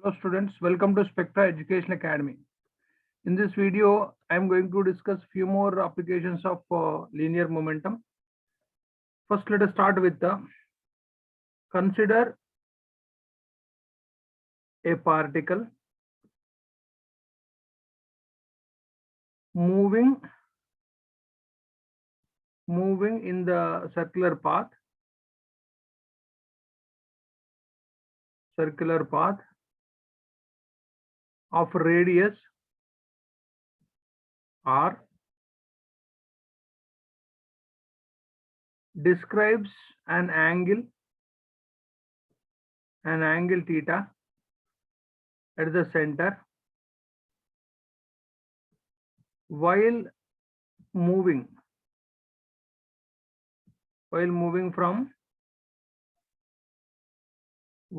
Hello students, welcome to Spectra Education Academy. In this video, I am going to discuss few more applications of linear momentum. First, let us start with the consider a particle moving in the circular path of radius r, describes an angle theta at the center while moving from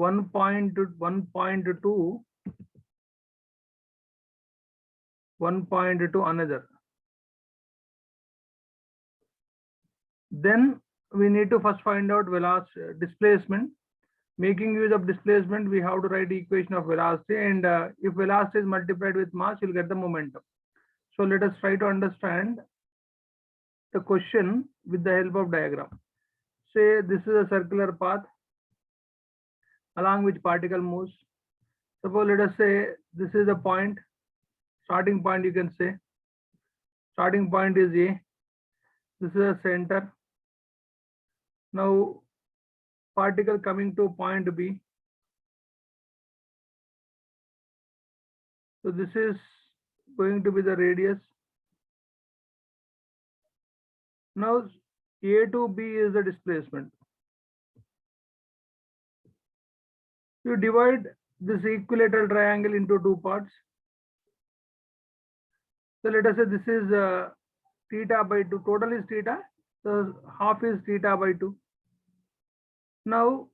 one point to another. Then we need to first find out velocity displacement. Making use of displacement, we have to write the equation of velocity, and if velocity is multiplied with mass, you'll get the momentum. So let us try to understand the question with the help of diagram. Say this is a circular path along which particle moves. Suppose let us say this is a point, starting point, you can say starting point is A. This is a center. Now particle coming to point B. So this is going to be the radius. Now A to B is the displacement. You divide this equilateral triangle into two parts. So let us say this is theta by 2. Total is theta. So half is theta by 2. Now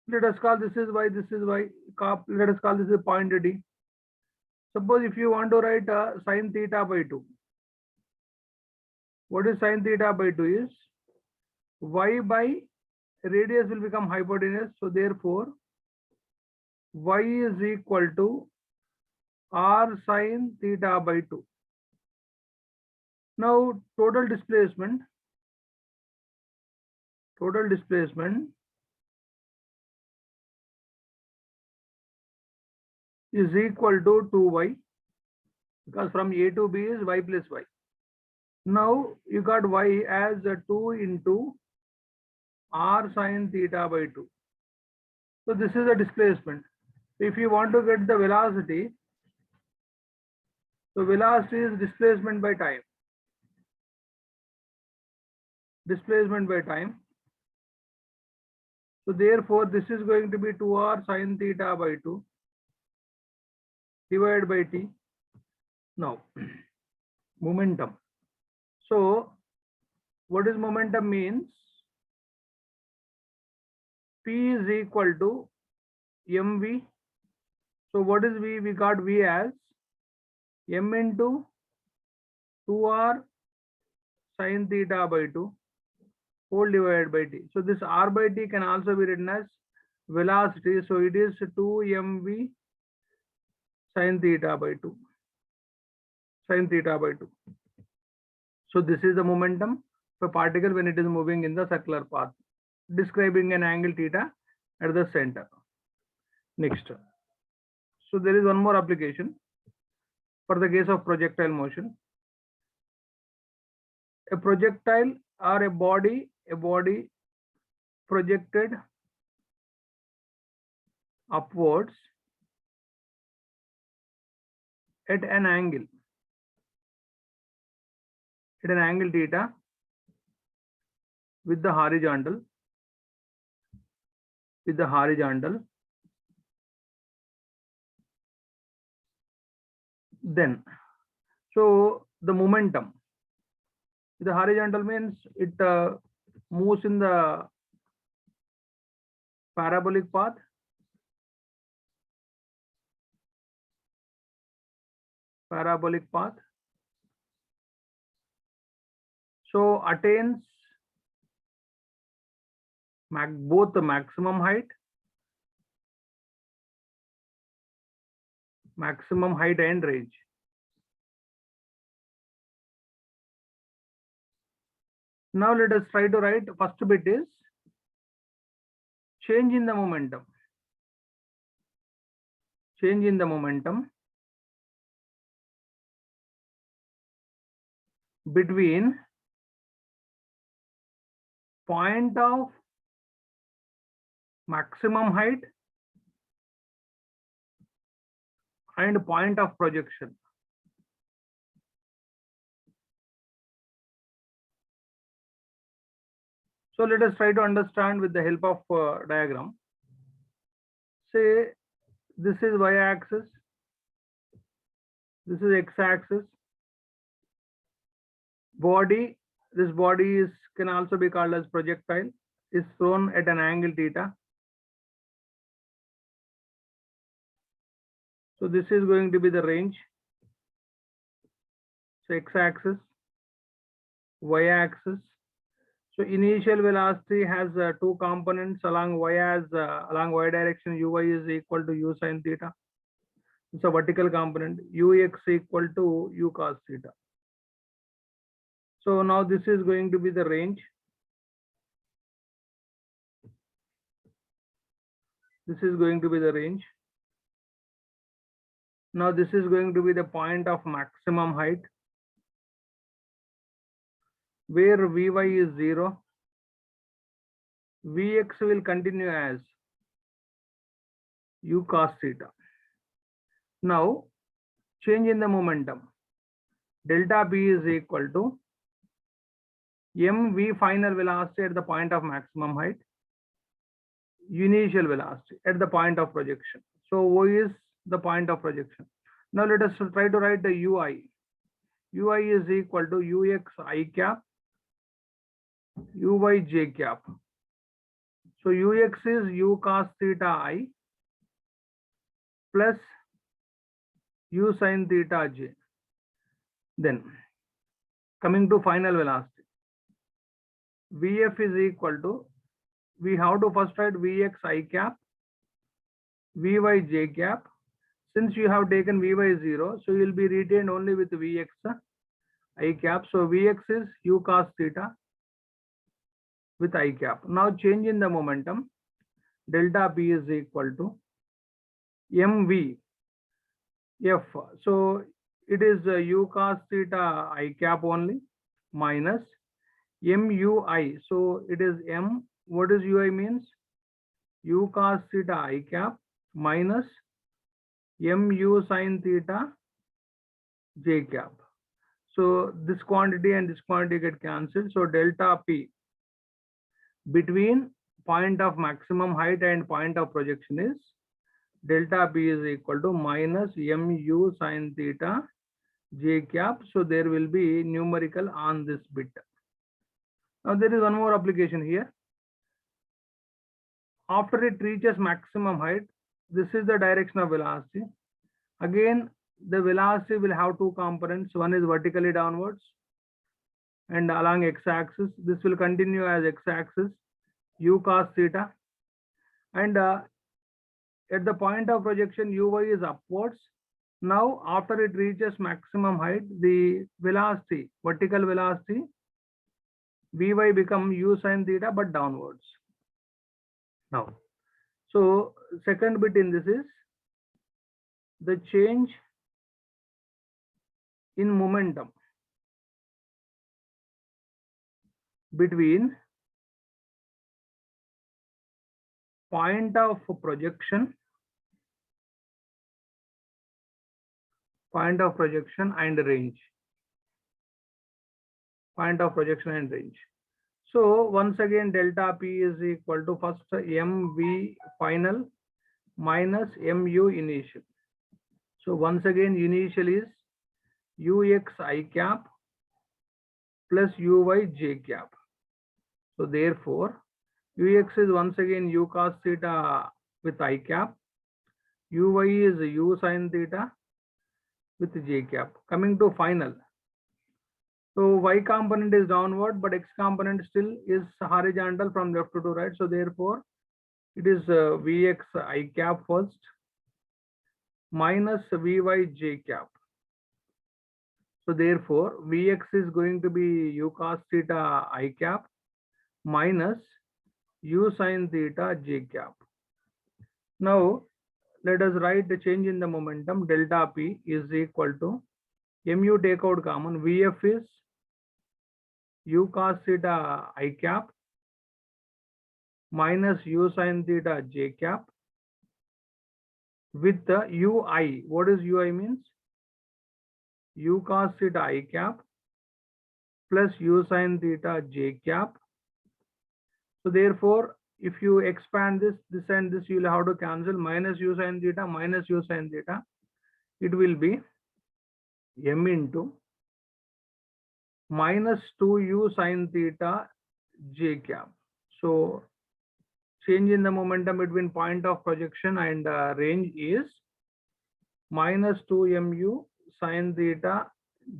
let us call this is y, this is y. Let us call this is point D. Suppose if you want to write sine theta by 2. What is sine theta by 2 is y by radius will become hypotenuse. So therefore y is equal to r sine theta by 2. Now total displacement is equal to 2y, because from A to B is y plus y. Now you got y as 2 into r sine theta by 2. So this is the displacement. If you want to get the velocity, so velocity is displacement by time. So therefore this is going to be 2r sine theta by 2 divided by t. Now momentum. So what is momentum means? P is equal to mv. So what is v? We got v as m into 2r sine theta by 2 whole divided by t. So this r by t can also be written as velocity. So it is 2 mv sine theta by 2. So this is the momentum of a particle when it is moving in the circular path, describing an angle theta at the center. Next. So there is one more application for the case of projectile motion. A projectile or a body projected upwards at an angle theta with the horizontal. Then, so the momentum, the horizontal means it moves in the parabolic path. So attains both the maximum height maximum height and range. Now let us try to write, first bit is change in the momentum. Change in the momentum between point of maximum height and point of projection. So let us try to understand with the help of diagram. Say this is y-axis, this is x-axis. Body, this body can also be called as projectile, is thrown at an angle theta. So this is going to be the range. So x-axis, y-axis. So initial velocity has two components along y along y direction. Uy is equal to u sin theta. It's a vertical component. Ux equal to u cos theta. So now this is going to be the range. This is going to be the range. Now this is going to be the point of maximum height, where Vy is 0. Vx will continue as u cos theta. Now change in the momentum. Delta P is equal to mv final velocity at the point of maximum height, initial velocity at the point of projection. So O is the point of projection. Now let us try to write the Ui. Ui is equal to Ux I cap, Uy j cap. So Ux is u cos theta I plus u sin theta j. Then coming to final velocity, Vf is equal to, we have to first write Vx I cap, Vy j cap. Since you have taken Vy 0, so you will be retained only with Vx I cap. So Vx is u cos theta with I cap. Now change in the momentum. Delta P is equal to mv f. So it is u cos theta I cap only minus mui. So it is m. What is ui means? U cos theta I cap minus mu sin theta j cap. So this quantity and this quantity get cancelled. So delta P between point of maximum height and point of projection is delta P is equal to minus mu sin theta j cap. So there will be numerical on this bit. Now there is one more application here. After it reaches maximum height, this is the direction of velocity. Again, the velocity will have two components. One is vertically downwards and along x-axis. This will continue as x-axis, u cos theta. And at the point of projection, uy is upwards. Now, after it reaches maximum height, the velocity, vertical velocity, vy become u sin theta, but downwards. Now, so second bit in this is the change in momentum between point of projection and range. Point of projection and range. So once again, delta P is equal to first mv final minus mu initial. So once again, initial is ux I cap plus uy j cap. So therefore, ux is once again u cos theta with I cap, uy is u sin theta with j cap. Coming to final. So y component is downward, but x component still is horizontal from left to right. So therefore, it is Vx I cap first minus Vy j cap. So therefore, Vx is going to be u cos theta I cap minus u sin theta j cap. Now, let us write the change in the momentum. Delta P is equal to mu take out common. Vf is u cos theta I cap minus u sin theta j cap with the ui. What is ui means? U cos theta I cap plus u sin theta j cap. So therefore, if you expand this and this, you will have to cancel minus u sin theta minus u sin theta. It will be m into minus 2u sin theta j cap. So change in the momentum between point of projection and range is minus 2mu sin theta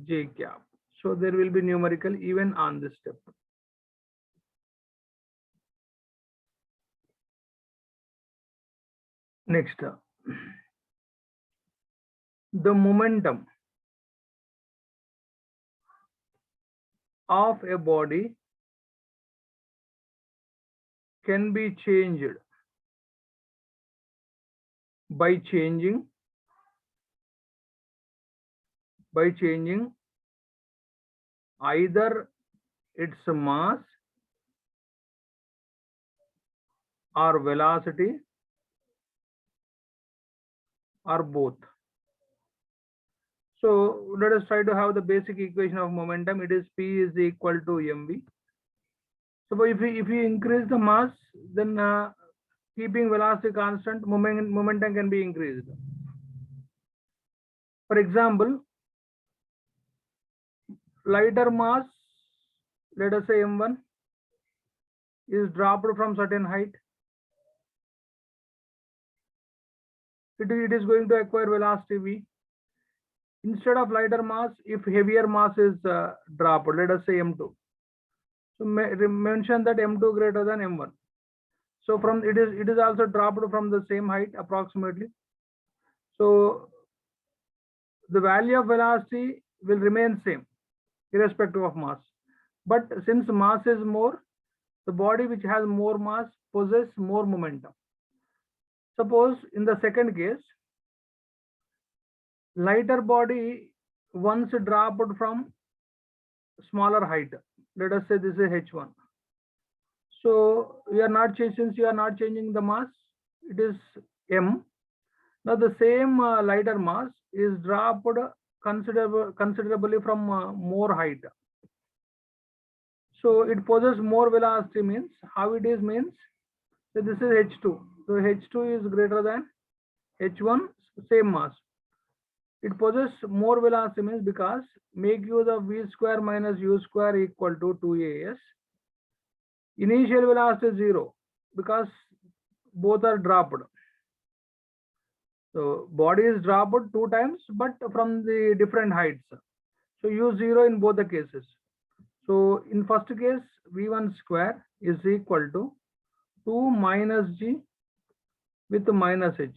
j cap. So there will be numerical even on this step. Next, the momentum of a body can be changed by changing either its mass or velocity or both. So let us try to have the basic equation of momentum. It is P is equal to mv. So if we increase the mass, then keeping velocity constant, momentum can be increased. For example, lighter mass, let us say m1, is dropped from certain height. It is going to acquire velocity v. Instead of lighter mass, if heavier mass is dropped, let us say m2. So mention that m2 greater than m1. So from it is also dropped from the same height approximately. So the value of velocity will remain same irrespective of mass. But since mass is more, the body which has more mass possesses more momentum. Suppose in the second case, lighter body once dropped from smaller height. Let us say this is h1. So since you are not changing the mass, it is m. Now the same lighter mass is dropped considerably from more height. So it possesses more velocity. Means how it is means, so this is h2. So h2 is greater than h1, same mass. It possesses more velocity means because make use of v square minus u square equal to 2as. Initial velocity is 0 because both are dropped. So body is dropped 2 times, but from the different heights. So use 0 in both the cases. So in first case, v1 square is equal to 2 minus g with minus h.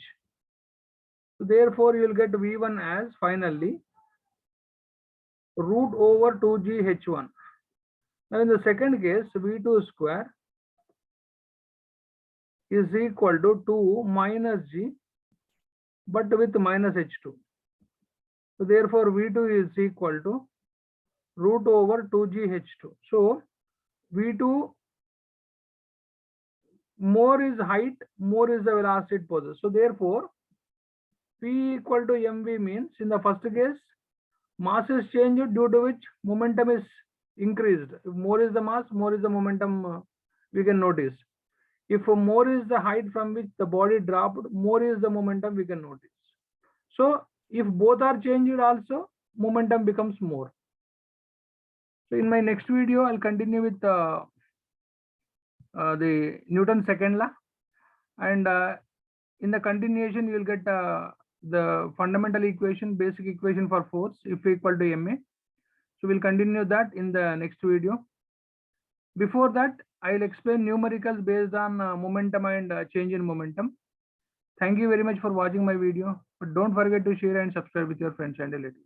So therefore, you will get v1 as finally root over 2g h1. Now in the second case, v2 square is equal to 2 minus g but with minus h2. So therefore, v2 is equal to root over 2g h2. So v2 more is height, more is the velocity it possesses. So therefore, P equal to mv means in the first case, mass is changed due to which momentum is increased. If more is the mass, more is the momentum we can notice. If more is the height from which the body dropped, more is the momentum we can notice. So if both are changed also, momentum becomes more. So in my next video, I'll continue with the Newton's second law, and in the continuation you will get the fundamental equation, basic equation for force if equal to ma. So we'll continue that in the next video. Before that, I'll explain numericals based on momentum and change in momentum. Thank you very much for watching my video. But don't forget to share and subscribe with your friends and relatives.